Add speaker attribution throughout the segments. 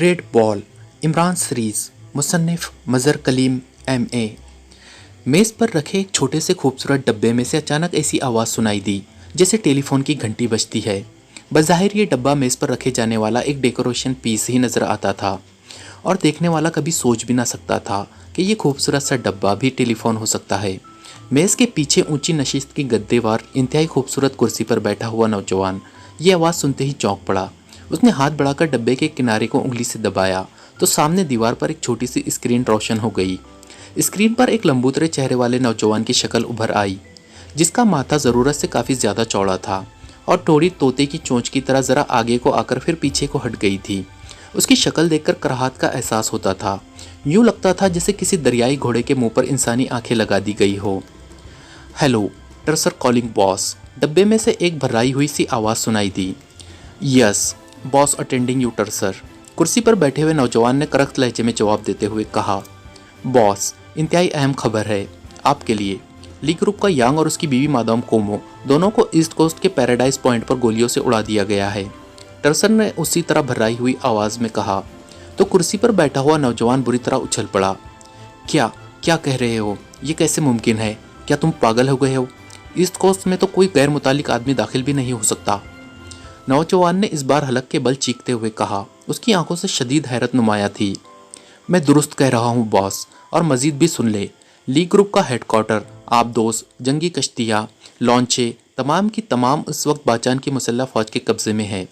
Speaker 1: Great ball Imran series मुसन्निफ Mazhar Kaleem MA। मेज़ पर रखे एक छोटे से खूबसूरत डब्बे में से अचानक ऐसी आवाज़ सुनाई दी जैसे टेलीफोन की घंटी बजती है। बज़ाहिर ये डब्बा मेज़ पर रखे जाने वाला एक डेकोरेशन पीस ही नज़र आता था और देखने वाला कभी सोच भी ना सकता था कि ये खूबसूरत सा डब्बा भी टेलीफोन हो सकता है। मेज़ के पीछे ऊंची नशिस्त की गद्देवार इंतहाई खूबसूरत कुर्सी पर बैठा हुआ नौजवान ये आवाज़ सुनते ही चौंक पड़ा। उसने हाथ बढ़ाकर डब्बे के किनारे को उंगली से दबाया तो सामने दीवार पर एक छोटी सी स्क्रीन रोशन हो गई। स्क्रीन पर एक लंबूतरे चेहरे वाले नौजवान की शक्ल उभर आई, जिसका माथा ज़रूरत से काफ़ी ज़्यादा चौड़ा था और टोड़ी तोते की चोंच की तरह ज़रा आगे को आकर फिर पीछे को हट गई थी। उसकी शक्ल देखकर कराहत का एहसास होता था। यूँ लगता था जैसे किसी दरियाई घोड़े के मुंह पर इंसानी आंखें लगा दी गई हो। हेलो टर्सर कॉलिंग बॉस, डब्बे में से एक भर्राई हुई सी आवाज़ सुनाई दी। यस बॉस अटेंडिंग यू टर्सर, कुर्सी पर बैठे हुए नौजवान ने करख्त लहजे में जवाब देते हुए कहा। बॉस, इंतहाई अहम खबर है आपके लिए। ली ग्रुप का यांग और उसकी बीवी मादाम कोमो दोनों को ईस्ट कोस्ट के पैराडाइज पॉइंट पर गोलियों से उड़ा दिया गया है, टर्सर ने उसी तरह भर्राई हुई आवाज़ में कहा। तो कुर्सी पर बैठा हुआ नौजवान बुरी तरह उछल पड़ा। क्या क्या कह रहे हो? ये कैसे मुमकिन है? क्या तुम पागल हो गए हो? ईस्ट कोस्ट में तो कोई गैर मुतालिक आदमी दाखिल भी नहीं हो सकता, नौजवान ने इस बार हलक के बल चीखते हुए कहा। उसकी आंखों से शदीद हैरत नुमाया थी। मैं दुरुस्त कह रहा हूँ बॉस, और मजीद भी सुन ले। ली ग्रुप का हेडक्वार्टर, आबदोस, जंगी कश्तियाँ, लॉन्चे तमाम की तमाम इस वक्त बाचान की मुसल्लह फ़ौज के कब्ज़े में है।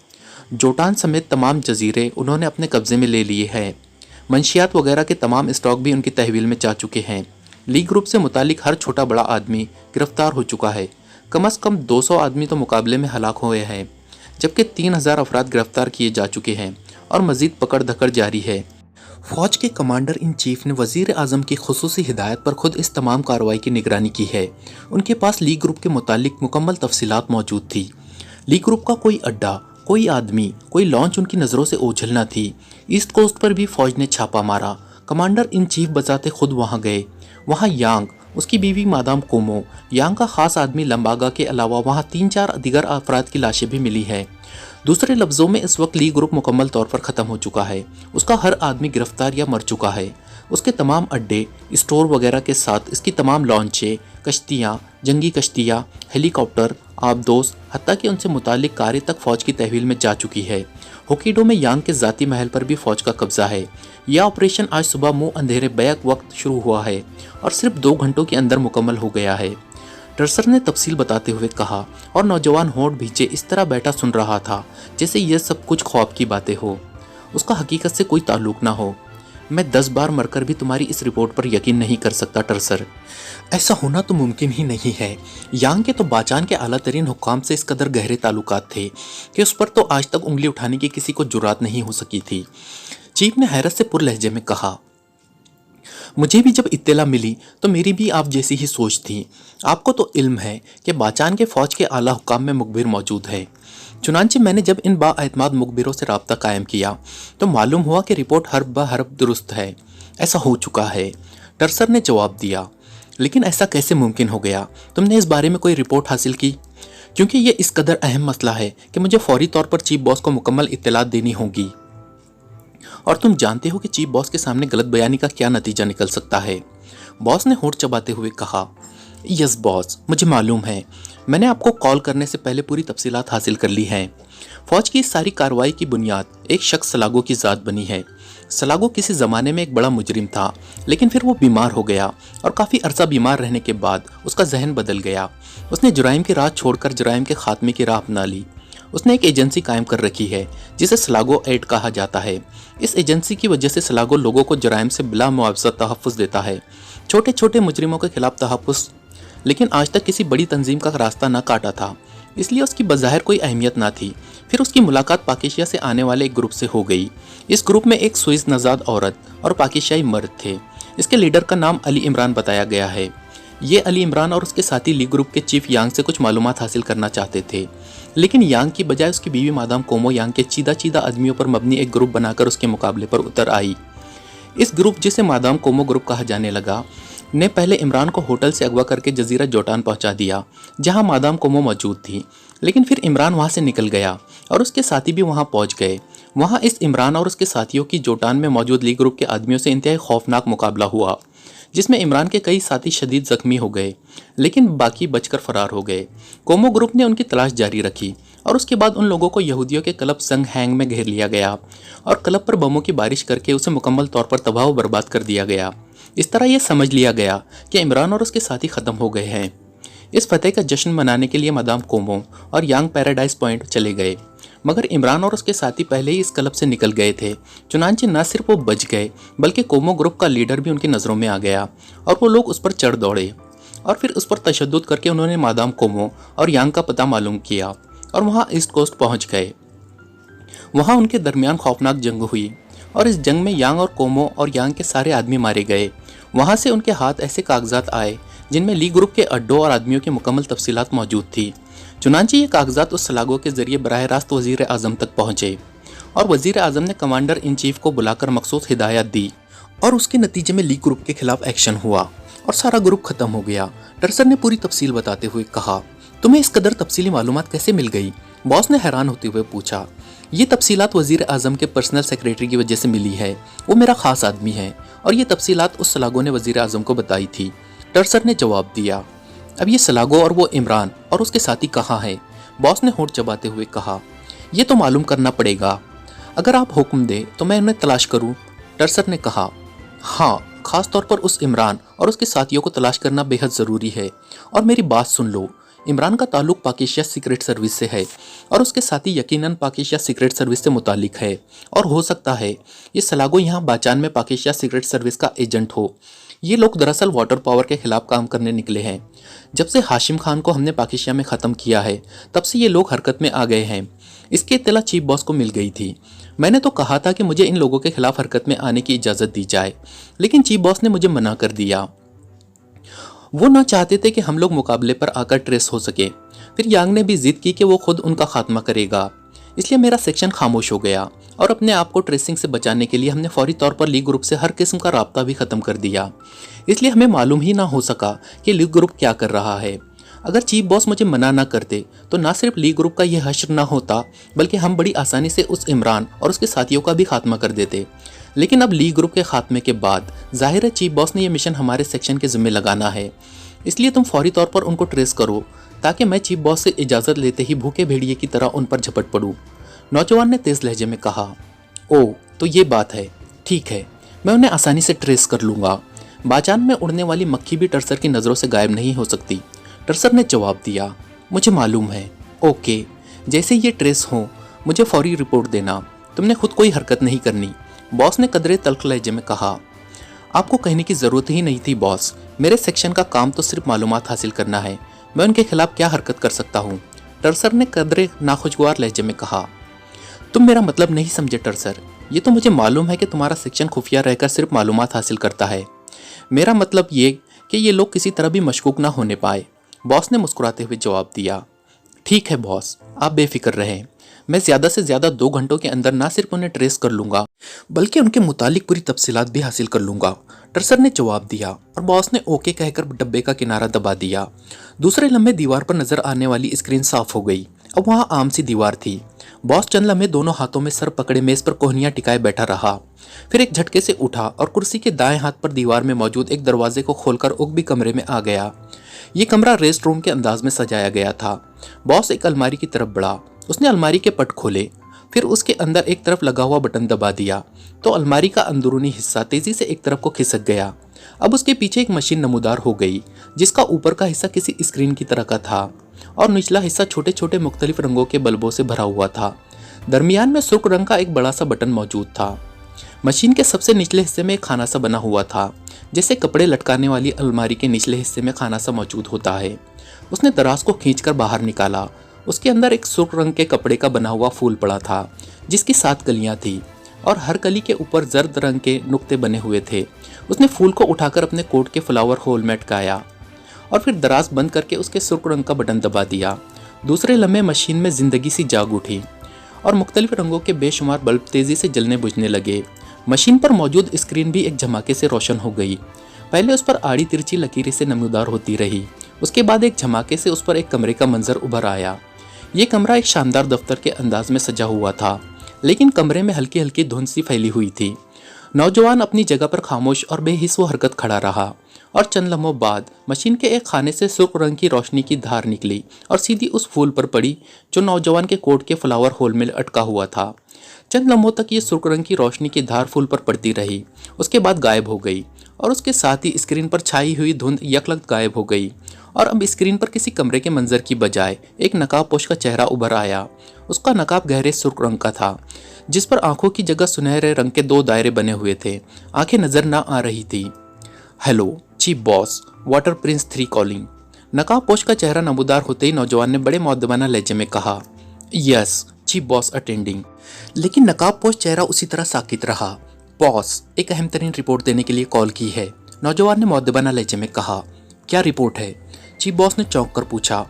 Speaker 1: जोटान समेत तमाम जजीरे उन्होंने अपने कब्ज़े में ले लिए हैं। मंशियात वगैरह के तमाम स्टॉक भी उनकी तहवील में जा चुके हैं। ली ग्रुप से मुतालिक हर छोटा बड़ा आदमी गिरफ्तार हो चुका है। कम अज़ कम 200 आदमी तो मुकाबले में हलाक हुए हैं, जबकि 3000 अफराद गिरफ्तार किए जा चुके हैं और मजीद पकड़ धकड़ जारी है। फौज के कमांडर इन चीफ ने वजीर आजम की खुसूसी हिदायत पर खुद इस तमाम कार्रवाई की निगरानी की है। उनके पास ली ग्रुप के मुतालिक मुकम्मल तफसीलात मौजूद थी। ली ग्रुप का कोई अड्डा, कोई आदमी, कोई लॉन्च उनकी नज़रों से ओझल न थी। ईस्ट कोस्ट पर भी फौज ने छापा मारा। कमांडर इन चीफ बजाते खुद वहाँ गए। वहाँ यांग, उसकी बीवी मादाम कोमो, यांग का खास आदमी लंबागा के अलावा वहाँ 3-4 दिगर अफराद की लाशें भी मिली हैं। दूसरे लफ्ज़ों में इस वक्त ली ग्रुप मुकम्मल तौर पर ख़त्म हो चुका है। उसका हर आदमी गिरफ्तार या मर चुका है। उसके तमाम अड्डे, स्टोर वगैरह के साथ इसकी तमाम लॉन्चें, कश्तियाँ, जंगी कश्तियाँ, हेलीकॉप्टर, आबदोस, हत्ता कि उनसे मुतालिक कारें तक फ़ौज की तहवील में जा चुकी है। होकिडो में यांग के ज़ाती महल पर भी फ़ौज का कब्जा है। यह ऑपरेशन आज सुबह मुँह अंधेरे बैक वक्त शुरू हुआ है और सिर्फ 2 घंटों के अंदर मुकम्मल हो गया है, टर्सर ने तफसील बताते हुए कहा। और नौजवान होंठ भींचे इस तरह बैठा सुन रहा था जैसे यह सब कुछ ख्वाब की बातें हो, उसका हकीकत से कोई ताल्लुक ना हो। मैं 10 बार मरकर भी तुम्हारी इस रिपोर्ट पर यकीन नहीं कर सकता टर्सर। ऐसा होना तो मुमकिन ही नहीं है। यांग के तो बाचान के आला तरीन हुक्काम से इस कदर गहरे ताल्लुकात थे कि उस पर तो आज तक उंगली उठाने की किसी को जुर्रात नहीं हो सकी थी, चीफ ने हैरत से पुर लहजे में कहा। मुझे भी जब इत्तला मिली तो मेरी भी आप जैसी ही सोच थी। आपको तो इल्म है कि बाचान के फ़ौज के आला हुक्काम में मुखबिर मौजूद है। चुनांचे मैंने जब इन बाएतमाद मुखबिरों से रब्ता कायम किया तो मालूम हुआ कि रिपोर्ट हरफ ब हरफ दुरुस्त है। ऐसा हो चुका है, टर्सर ने जवाब दिया। लेकिन ऐसा कैसे मुमकिन हो गया? तुमने इस बारे में कोई रिपोर्ट हासिल की? क्योंकि ये इस कदर अहम मसला है कि मुझे फौरी तौर पर चीफ बॉस को मुकम्मल इत्तलात देनी होगी, और तुम जानते हो कि चीफ बॉस के सामने गलत बयानी का क्या नतीजा निकल सकता है, बॉस ने होंठ चबाते हुए कहा। यस बॉस, मुझे मालूम है। मैंने आपको कॉल करने से पहले पूरी तफसीलात हासिल कर ली हैं। फौज की इस सारी कार्रवाई की बुनियाद एक शख्स सलागो की ज़ात बनी है। सलागो किसी ज़माने में एक बड़ा मुजरिम था, लेकिन फिर वो बीमार हो गया और काफ़ी अरसा बीमार रहने के बाद उसका जहन बदल गया। उसने जुराइम की राह छोड़कर जुराइम के खात्मे की राह अपना ली। उसने एक एजेंसी कायम कर रखी है जिसे सलागो एड कहा जाता है। इस एजेंसी की वजह से सलागो लोगों को जुराइम से बिला मुआवजा तहफ़्फ़ुज़ देता है, छोटे छोटे मुजरिमों के खिलाफ तहफ़्फ़ुज़, लेकिन आज तक किसी बड़ी तंजीम का रास्ता न काटा था, इसलिए उसकी बज़ाहिर कोई अहमियत ना थी। फिर उसकी मुलाकात पाकिस्तान से आने वाले एक ग्रुप से हो गई। इस ग्रुप में एक स्विस नज़ाद औरत और पाकिस्तानी मर्द थे। इसके लीडर का नाम अली इमरान बताया गया है। ये अली इमरान और उसके साथी ली ग्रुप के चीफ यांग से कुछ मालूमात हासिल करना चाहते थे, लेकिन यांग की बजाय उसकी बीवी मादाम कोमो यांग के चीदा चीदा आदमियों पर मबनी एक ग्रुप बनाकर उसके मुकाबले पर उतर आई। इस ग्रुप, जिसे मादाम कोमो ग्रुप कहा जाने लगा, ने पहले इमरान को होटल से अगवा करके जजीरा जोटान पहुंचा दिया जहां मादाम कोमो मौजूद थी। लेकिन फिर इमरान वहां से निकल गया और उसके साथी भी वहां पहुंच गए वहाँ इस इमरान और उसके साथियों की जोटान में मौजूद ली ग्रुप के आदमियों से इंतहाई खौफनाक मुकाबला हुआ, जिसमें इमरान के कई साथी शदीद जख्मी हो गए, लेकिन बाकी बचकर फरार हो गए। कोमो ग्रुप ने उनकी तलाश जारी रखी और उसके बाद उन लोगों को यहूदियों के क्लब संग हैंग में घेर लिया गया और क्लब पर बमों की बारिश करके उसे मुकम्मल तौर पर तबाह व बर्बाद कर दिया गया। इस तरह यह समझ लिया गया कि इमरान और उसके साथी ख़त्म हो गए हैं। इस फतेह का जश्न मनाने के लिए मादाम कोमो और यांग पैराडाइज पॉइंट चले गए, मगर इमरान और उसके साथी पहले ही इस क्लब से निकल गए थे। चुनांचे न सिर्फ वो बच गए बल्कि कोमो ग्रुप का लीडर भी उनकी नज़रों में आ गया और वो लोग उस पर चढ़ दौड़े और फिर उस पर तशद्दुद करके उन्होंने मादाम कोमो और यांग का पता मालूम किया और वहाँ ईस्ट कोस्ट पहुँच गए। वहाँ उनके दरमियान खौफनाक जंग हुई और इस जंग में यांग और कोमो और यांग के सारे आदमी मारे गए। वहाँ से उनके हाथ ऐसे कागजात आए जिनमें ली ग्रुप के अड्डों और आदमियों की मुकम्मल तफसीलात मौजूद थी। चुनांचे ये कागजात उस सलागों के जरिए बराह रास्त वज़ीर आज़म तक पहुँचे और वज़ीर आज़म ने कमांडर इन चीफ को बुलाकर मखसूस हिदायत दी और उसके नतीजे में ली ग्रुप के खिलाफ एक्शन हुआ और सारा ग्रुप ख़त्म हो गया। टर्सर ने पूरी तफसील बताते हुए कहा, तुम्हें इस कदर तफसीली मालूमात कैसे मिल गई? बॉस ने हैरान होते हुए पूछा। ये तफसीलात वज़ीर आज़म के पर्सनल सेक्रेटरी की वजह से मिली है, वो मेरा ख़ास आदमी है और ये तफसीलात उस सलागों ने वज़ीर आज़म को बताई थी। टर्सर ने जवाब दिया। अब ये सलागो और वो इमरान और उसके साथी कहाँ हैं? बॉस ने होंठ चबाते हुए कहा, ये तो मालूम करना पड़ेगा। अगर आप हुक्म दें तो मैं उन्हें तलाश करूं? टर्सर ने कहा, हाँ, ख़ास तौर पर उस इमरान और उसके साथियों को तलाश करना बेहद ज़रूरी है। और मेरी बात सुन लो, इमरान का ताल्लुक पाकिस्तान सीक्रेट सर्विस से है और उसके साथी यकीनन पाकिस्तान सीक्रेट सर्विस से मुतालिक है और हो सकता है ये सलागो यहाँ बाचान में पाकिस्तान सीक्रेट सर्विस का एजेंट हो। ये लोग दरअसल वाटर पावर के खिलाफ काम करने निकले हैं। जब से हाशिम खान को हमने पाकिस्तान में ख़त्म किया है तब से ये लोग हरकत में आ गए हैं। इसकी इत्तला चीफ बॉस को मिल गई थी। मैंने तो कहा था कि मुझे इन लोगों के खिलाफ हरकत में आने की इजाज़त दी जाए, लेकिन चीफ बॉस ने मुझे मना कर दिया। वो ना चाहते थे कि हम लोग मुकाबले पर आकर ट्रेस हो सके। फिर यांग ने भी जिद की कि वो खुद उनका खात्मा करेगा, इसलिए मेरा सेक्शन खामोश हो गया और अपने आप को ट्रेसिंग से बचाने के लिए हमने फौरी तौर पर लीग ग्रुप से हर किस्म का राब्ता भी ख़त्म कर दिया। इसलिए हमें मालूम ही ना हो सका कि लीग ग्रुप क्या कर रहा है। अगर चीफ बॉस मुझे मना ना करते तो ना सिर्फ लीग ग्रुप का यह हश्र ना होता बल्कि हम बड़ी आसानी से उस इमरान और उसके साथियों का भी खात्मा कर देते। लेकिन अब लीग ग्रुप के खात्मे के बाद जाहिर है चीफ बॉस ने यह मिशन हमारे सेक्शन के ज़िम्मे लगाना है, इसलिए तुम फौरी तौर पर उनको ट्रेस करो ताकि मैं चीफ बॉस से इजाज़त लेते ही भूखे भेड़िए की तरह उन पर झपट पड़ूँ। नौजवान ने तेज़ लहजे में कहा, ओह तो ये बात है, ठीक है, मैं उन्हें आसानी से ट्रेस कर लूँगा। बाचान में उड़ने वाली मक्खी भी टर्सर की नज़रों से गायब नहीं हो सकती। टर्सर ने जवाब दिया, मुझे मालूम है। ओके, जैसे ये ट्रेस हो मुझे फौरी रिपोर्ट देना, तुमने खुद कोई हरकत नहीं करनी। बॉस ने कदरे तल्ख लहजे में कहा, आपको कहने की ज़रूरत ही नहीं थी बॉस, मेरे सेक्शन का काम तो सिर्फ मालूमात हासिल करना है, मैं उनके खिलाफ क्या हरकत कर सकता हूँ। टर्सर ने कदरे नाखुशगवार लहजे में कहा, तुम मेरा मतलब नहीं समझे टर्सर, ये तो मुझे मालूम है कि तुम्हारा सेक्शन खुफिया रहकर सिर्फ मालूमात हासिल करता है। मेरा मतलब ये कि ये लोग किसी तरह भी मशकूक ना होने पाए। बॉस ने मुस्कुराते हुए जवाब दिया, ठीक है बॉस, आप बेफिक्र रहें, मैं ज़्यादा से ज़्यादा 2 घंटों के अंदर ना सिर्फ उन्हें ट्रेस कर लूँगा बल्कि उनके मुतालिक पूरी तफसीलात भी हासिल कर लूँगा। टर्सर ने जवाब दिया और बॉस ने ओके कहकर डब्बे का किनारा दबा दिया। दूसरे लम्हे दीवार पर नज़र आने वाली स्क्रीन साफ हो गई। अब वहाँ आम सी दीवार थी। बॉस चंद लम्हे दोनों हाथों में सर पकड़े मेज़ पर कोहनियाँ टिकाए बैठा रहा, फिर एक झटके से उठा और कुर्सी के दाएं हाथ पर दीवार में मौजूद एक दरवाजे को खोलकर उगबी कमरे में आ गया। ये कमरा रेस्ट रूम के अंदाज में सजाया गया था। बॉस एक अलमारी की तरफ बढ़ा, उसने अलमारी के पट खोले, फिर उसके अंदर एक तरफ लगा हुआ बटन दबा दिया तो अलमारी का अंदरूनी हिस्सा तेजी से एक तरफ को खिसक गया। अब उसके पीछे एक मशीन नमूदार हो गई जिसका ऊपर का हिस्सा किसी स्क्रीन की तरह का था और निचला हिस्सा छोटे छोटे मुख्तलिफ रंगों के बल्बों से भरा हुआ था। दरमियान में सुर्ख रंग का एक बड़ा सा बटन मौजूद था। मशीन के सबसे निचले हिस्से में एक खाना सा बना हुआ था, जैसे कपड़े लटकाने वाली अलमारी के निचले हिस्से में खाना सा मौजूद होता है। उसने दराज को खींचकर बाहर निकाला। उसके अंदर एक सुर्ख रंग के कपड़े का बना हुआ फूल पड़ा था जिसकी 7 कलियां थी और हर कली के ऊपर जर्द रंग के नुक्ते बने हुए थे। उसने फूल को उठाकर अपने कोट के फ्लावर होल में अटकाया और फिर दराज बंद करके उसके सुर्ख रंग का बटन दबा दिया। दूसरे लम्हे मशीन में जिंदगी सी जाग उठी और मुख्तलिफ रंगों के बेशुमार बल्ब तेज़ी से जलने बुझने लगे। मशीन पर मौजूद स्क्रीन भी एक झमाके से रोशन हो गई। पहले उस पर आड़ी तिरछी लकीरें से नमूदार होती रही, उसके बाद एक झमाके से उस पर एक कमरे का मंजर उभर आया। ये कमरा एक शानदार दफ्तर के अंदाज में सजा हुआ था। लेकिन कमरे में हल्की हल्की धुंध सी फैली हुई थी। नौजवान अपनी जगह पर खामोश और बेहिस व हरकत खड़ा रहा और चंद लम्हों बाद मशीन के एक खाने से सुर्ख रंग की रोशनी की धार निकली और सीधी उस फूल पर पड़ी जो नौजवान के कोट के फ्लावर होल में अटका हुआ था। चंद लम्हों तक ये सुर्ख रंग की रोशनी की धार फूल पर पड़ती रही, उसके बाद गायब हो गई और उसके साथ ही स्क्रीन पर छाई हुई धुंध यकलख्त गायब हो गई और अब स्क्रीन पर किसी कमरे के मंजर की बजाय एक नकाबपोश का चेहरा उभर आया। उसका नकाब गहरे सुर्ख रंग का था, जिस पर आंखों की जगह सुनहरे रंग के 2 दायरे बने हुए थे। आंखें नजर ना आ रही थी। Hello chief boss, water prince 3 calling. नकाबपोश का चेहरा नमूदार होते ही नौजवान ने बड़े मौदबाना लहजे में कहा, यस चीफ बॉस अटेंडिंग। लेकिन नकाबपोश चेहरा उसी तरह साकित रहा। बॉस, एक अहम तरीन रिपोर्ट देने के लिए कॉल की है, नौजवान ने मौदबाना लहजे में कहा। क्या रिपोर्ट है? चीफ बॉस ने चौंक कर पूछा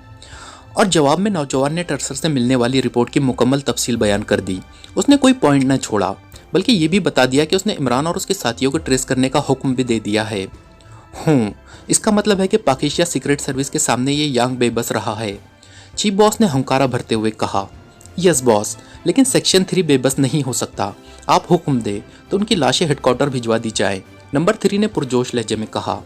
Speaker 1: और जवाब में नौजवान ने टर्सर से मिलने वाली रिपोर्ट की मुकम्मल तफसील बयान कर दी। उसने कोई पॉइंट न छोड़ा, बल्कि ये भी बता दिया कि उसने इमरान और उसके साथियों को ट्रेस करने का हुक्म भी दे दिया है। इसका मतलब है कि पाकिस्तान सीक्रेट सर्विस के सामने ये यांग बेबस रहा है। चीफ बॉस ने हुंकारा भरते हुए कहा, यस बॉस, लेकिन सेक्शन 3 बेबस नहीं हो सकता। आप हुक्म दे तो उनकी लाशें हेडक्वार्टर भिजवा दी जाए। नंबर 3 ने पुरजोश लहजे में कहा,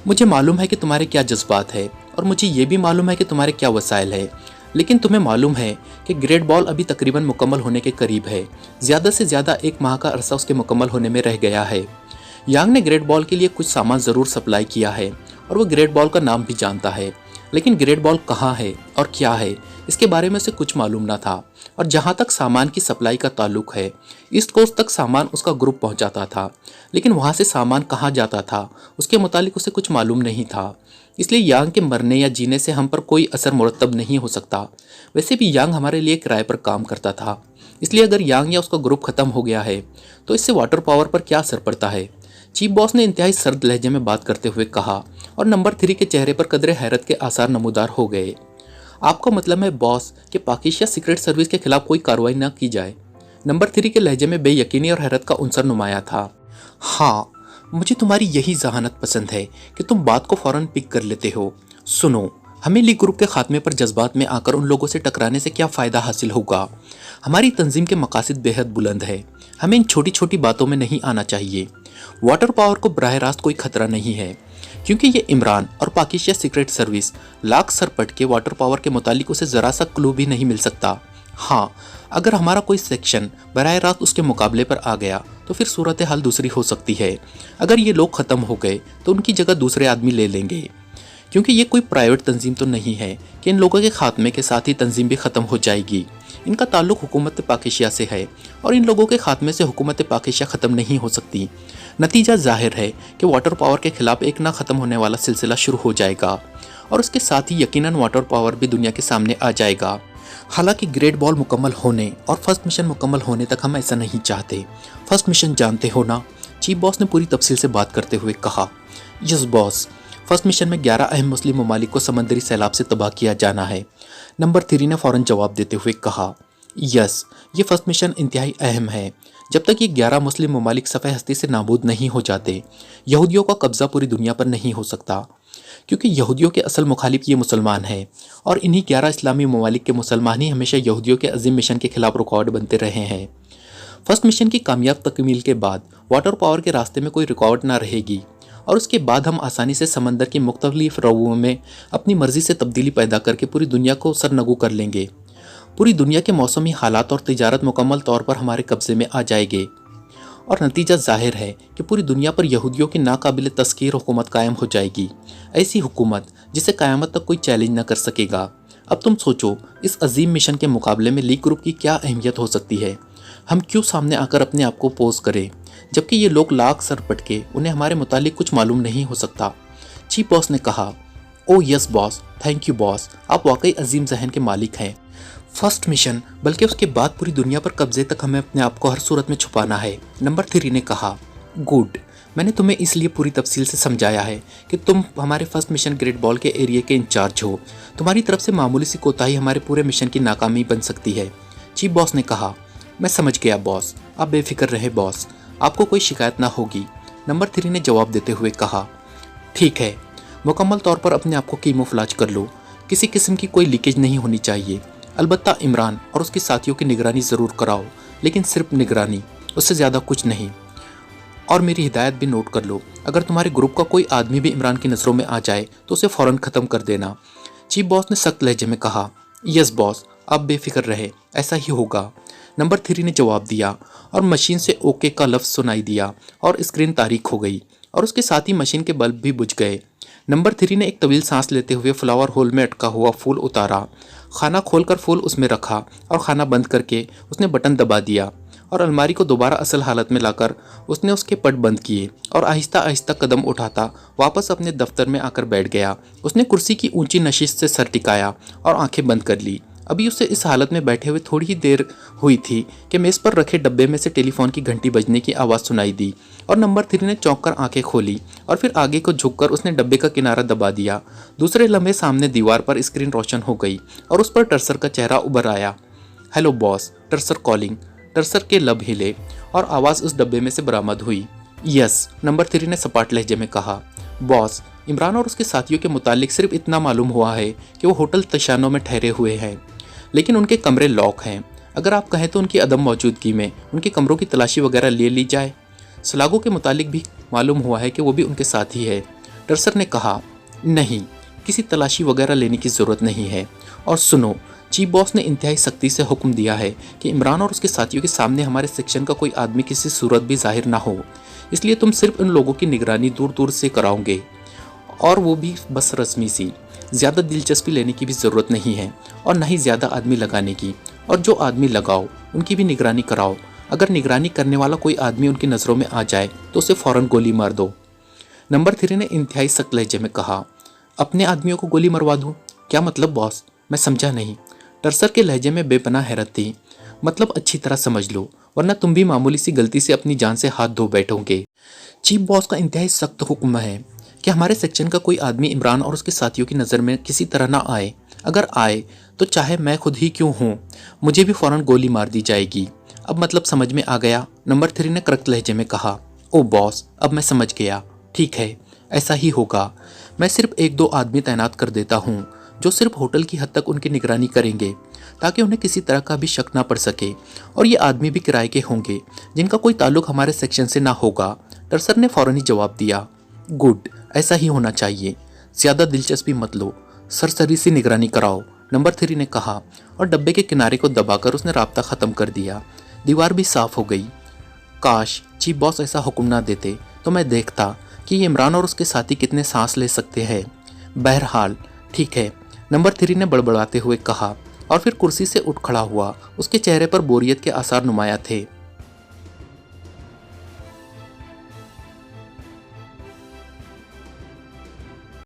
Speaker 1: मुझे मालूम है कि तुम्हारे क्या जज्बात है और मुझे ये भी मालूम है कि तुम्हारे क्या वसाइल है, लेकिन तुम्हें मालूम है कि ग्रेट बॉल अभी तकरीबन मुकम्मल होने के करीब है। ज़्यादा से ज़्यादा 1 माह का अरसा उसके मुकम्मल होने में रह गया है। यांग ने ग्रेट बॉल के लिए कुछ सामान ज़रूर सप्लाई किया है और वो ग्रेट बॉल का नाम भी जानता है, लेकिन ग्रेट बॉल कहाँ है और क्या है इसके बारे में उसे कुछ मालूम न था। और जहाँ तक सामान की सप्लाई का ताल्लुक है, ईस्ट कोस्ट तक सामान उसका ग्रुप पहुँचाता था, लेकिन वहाँ से सामान कहाँ जाता था उसके मुतालिक उसे कुछ मालूम नहीं था। इसलिए यांग के मरने या जीने से हम पर कोई असर मुरतब नहीं हो सकता। वैसे भी यांग हमारे लिए किराए पर काम करता था, इसलिए अगर यांग या उसका ग्रुप ख़त्म हो गया है तो इससे वाटर पावर पर क्या असर पड़ता है? चीफ बॉस ने इंतहाई सर्द लहजे में बात करते हुए कहा और नंबर 3 के चेहरे पर कदरे हैरत के आसार नमूदार हो गए। आपका मतलब है बॉस कि पाकिस्तान सीक्रेट सर्विस के खिलाफ कोई कार्रवाई न की जाए? नंबर 3 के लहजे में बेयकीनी और हैरत का उनसर नुमाया था। हाँ, मुझे तुम्हारी यही जहानत पसंद है कि तुम बात को फौरन पिक कर लेते हो। सुनो, हमें लीग ग्रुप के खात्मे पर जज्बात में आकर उन लोगों से टकराने से क्या फ़ायदा हासिल होगा? हमारी तंजीम के मकासद बेहद बुलंद है, हमें इन छोटी छोटी बातों में नहीं आना चाहिए। वाटर पावर को बराह रास्त कोई खतरा नहीं है, क्योंकि ये इमरान और Pakistan secret service lakh sir पट के वाटर पावर के मुतालिक उसे ज़रा सा क्लू भी नहीं मिल सकता। हाँ, अगर हमारा कोई सेक्शन बराह रास्त उसके मुकाबले पर आ गया तो फिर सूरत हाल दूसरी हो सकती है। अगर ये लोग ख़त्म हो गए तो उनकी जगह दूसरे आदमी ले लेंगे, क्योंकि ये कोई प्राइवेट तंजीम तो नहीं है कि इन लोगों के खात्मे के साथ ही तंजीम भी ख़त्म हो जाएगी। इनका ताल्लुक हुकूमत पाकिस्तान से है और इन लोगों के खात्मे से हुकूमत पाकिस्तान ख़त्म नहीं हो सकती। नतीजा जाहिर है कि वाटर पावर के खिलाफ एक ना ख़त्म होने वाला सिलसिला शुरू हो जाएगा और उसके साथ ही यकीनन वाटर पावर भी दुनिया के सामने आ जाएगा। हालांकि ग्रेट बॉल मुकम्मल होने और फर्स्ट मिशन मुकम्मल होने तक हम ऐसा नहीं चाहते। फर्स्ट मिशन जानते हो ना? चीफ बॉस ने पूरी तफसील से बात करते हुए कहा। यस बॉस, फर्स्ट मिशन में 11 अहम मुस्लिम ममालिक को समंदरी सैलाब से तबाह किया जाना है। नंबर 3 ने फ़ौरन जवाब देते हुए कहा, यस, ये फर्स्ट मिशन इंतहाई अहम है। जब तक ये 11 मुस्लिम ममालिक सफ़े हस्ती से नाबूद नहीं हो जाते, यहूदियों का कब्ज़ा पूरी दुनिया पर नहीं हो सकता, क्योंकि यहूदियों के असल मुखालिफ ये मुसलमान हैं और इन्हीं 11 इस्लामी ममालिक के मुसलमान ही हमेशा यहूदियों के अजीम मिशन के खिलाफ रुकावट बनते रहे हैं। फर्स्ट मिशन की कामयाब तकमील के बाद वाटर पावर के रास्ते में कोई रुकावट ना रहेगी और उसके बाद हम आसानी से समंदर की मुख्तलिफ रवों में अपनी मर्जी से तब्दीली पैदा करके पूरी दुनिया को सरनगू कर लेंगे। पूरी दुनिया के मौसमी हालात और तिजारत मुकम्मल तौर पर हमारे कब्जे में आ जाएंगे और नतीजा जाहिर है कि पूरी दुनिया पर यहूदियों की नाकाबिल तस्कीर हुकूमत कायम हो जाएगी। ऐसी हुकूमत जिसे क़यामत तक कोई चैलेंज न कर सकेगा। अब तुम सोचो, इस अजीम मिशन के मुकाबले में लीग ग्रुप की क्या अहमियत हो सकती है? हम क्यों सामने आकर अपने आप को पोज करें, जबकि ये लोग लाख सर पटके उन्हें हमारे मुतालिक कुछ मालूम नहीं हो सकता? चीफ बॉस ने कहा। ओ yes boss, thank you boss, आप वाकई अजीम जहन के मालिक हैं। फर्स्ट मिशन बल्कि उसके बाद पूरी दुनिया पर कब्जे तक हमें अपने आप को हर सूरत में छुपाना है। नंबर 3 ने कहा। गुड, मैंने तुम्हें इसलिए पूरी तफसील से समझाया है कि तुम हमारे फर्स्ट मिशन ग्रेट बॉल के एरिया के इंचार्ज हो। तुम्हारी तरफ से मामूली सी कोताही हमारे पूरे मिशन की नाकामी बन सकती है। चीफ बॉस ने कहा। मैं समझ गया बॉस, आप बेफिक्र रहे बॉस, आपको कोई शिकायत ना होगी। नंबर 3 ने जवाब देते हुए कहा। ठीक है, मुकम्मल तौर पर अपने आप को कीमोफ्लाज कर लो, किसी किस्म की कोई लीकेज नहीं होनी चाहिए। अलबत्ता इमरान और उसके साथियों की निगरानी ज़रूर कराओ, लेकिन सिर्फ निगरानी, उससे ज़्यादा कुछ नहीं। और मेरी हिदायत भी नोट कर लो, अगर तुम्हारे ग्रुप का कोई आदमी भी इमरान की नज़रों में आ जाए तो उसे फ़ौरन ख़त्म कर देना। चीफ बॉस ने सख्त लहजे में कहा। यस बॉस, आप बेफिक्र रहे, ऐसा ही होगा। नंबर 3 ने जवाब दिया और मशीन से ओके का लफ्ज़ सुनाई दिया और स्क्रीन तारीक हो गई और उसके साथ ही मशीन के बल्ब भी बुझ गए। नंबर 3 ने एक तवील सांस लेते हुए फ्लावर होल में अटका हुआ फूल उतारा, खाना खोलकर फूल उसमें रखा और खाना बंद करके उसने बटन दबा दिया और अलमारी को दोबारा असल हालत में लाकर उसने उसके पट बंद किए और आहिस्ता आहिस्ता कदम उठाता वापस अपने दफ्तर में आकर बैठ गया। उसने कुर्सी की ऊंची नशिश से सर टिकाया और आंखें बंद कर ली। अभी उसे इस हालत में बैठे हुए थोड़ी ही देर हुई थी कि मेज़ पर रखे डब्बे में से टेलीफोन की घंटी बजने की आवाज़ सुनाई दी और नंबर 3 ने चौंक कर आंखें खोली और फिर आगे को झुककर उसने डब्बे का किनारा दबा दिया। दूसरे लम्हे सामने दीवार पर स्क्रीन रोशन हो गई और उस पर टर्सर का चेहरा उभर आया। Hello boss, Tarsar calling. Tarsar के लब हिले और आवाज़ उस डब्बे में से बरामद हुई। यस, नंबर 3 ने सपाट लहजे में कहा। बॉस, इमरान और उसके साथियों के मुतालिक सिर्फ इतना मालूम हुआ है कि वो होटल तशानो में ठहरे हुए हैं, लेकिन उनके कमरे लॉक हैं। अगर आप कहें तो उनकी अदम मौजूदगी में उनके कमरों की तलाशी वगैरह ले ली जाए। सलागों के मुतालिक भी मालूम हुआ है कि वो भी उनके साथ ही है। टर्सर ने कहा। नहीं, किसी तलाशी वगैरह लेने की ज़रूरत नहीं है। और सुनो, चीफ बॉस ने इंतहाई सख्ती से हुक्म दिया है कि इमरान और उसके साथियों के सामने हमारे सेक्शन का कोई आदमी किसी सूरत भी जाहिर ना हो, इसलिए तुम सिर्फ उन लोगों की निगरानी दूर दूर से कराओगे, और वो भी बस रस्मी सी। ज़्यादा दिलचस्पी लेने की भी ज़रूरत नहीं है और ना ही ज़्यादा आदमी लगाने की, और जो आदमी लगाओ उनकी भी निगरानी कराओ। अगर निगरानी करने वाला कोई आदमी उनकी नज़रों में आ जाए तो उसे फ़ौरन गोली मार दो। नंबर 3 ने इंतहाई सख्त लहजे में कहा। अपने आदमियों को गोली मरवा दूँ? क्या मतलब बॉस? मैं समझा नहीं। टर्सर के लहजे में बेपनाह हैरत थी। मतलब अच्छी तरह समझ लो, वरना तुम भी मामूली सी गलती से अपनी जान से हाथ धो बैठोगे। चीफ बॉस का इंतहाई सख्त हुक्म है कि हमारे सेक्शन का कोई आदमी इमरान और उसके साथियों की नज़र में किसी तरह ना आए। अगर आए तो चाहे मैं खुद ही क्यों हूँ, मुझे भी फ़ौरन गोली मार दी जाएगी। अब मतलब समझ में आ गया? नंबर 3 ने करक लहजे में कहा। ओ बॉस, अब मैं समझ गया। ठीक है, ऐसा ही होगा। मैं सिर्फ 1-2 आदमी तैनात कर देता हूँ जो सिर्फ होटल की हद तक उनकी निगरानी करेंगे, ताकि उन्हें किसी तरह का भी शक ना पड़ सके। और ये आदमी भी किराए के होंगे जिनका कोई ताल्लुक हमारे सेक्शन से ना होगा। टर्सर ने फ़ौरन ही जवाब दिया। गुड, ऐसा ही होना चाहिए। ज़्यादा दिलचस्पी मत लो, सरसरी सी निगरानी कराओ, नंबर 3 ने कहा और डब्बे के किनारे को दबाकर उसने राब्ता ख़त्म कर दिया। दीवार भी साफ हो गई। काश चीफ बॉस ऐसा हुक्म ना देते तो मैं देखता कि ये इमरान और उसके साथी कितने सांस ले सकते हैं। बहरहाल ठीक है, नंबर 3 ने बड़बड़ाते हुए कहा और फिर कुर्सी से उठ खड़ा हुआ। उसके चेहरे पर बोरियत के आसार नुमाया थे।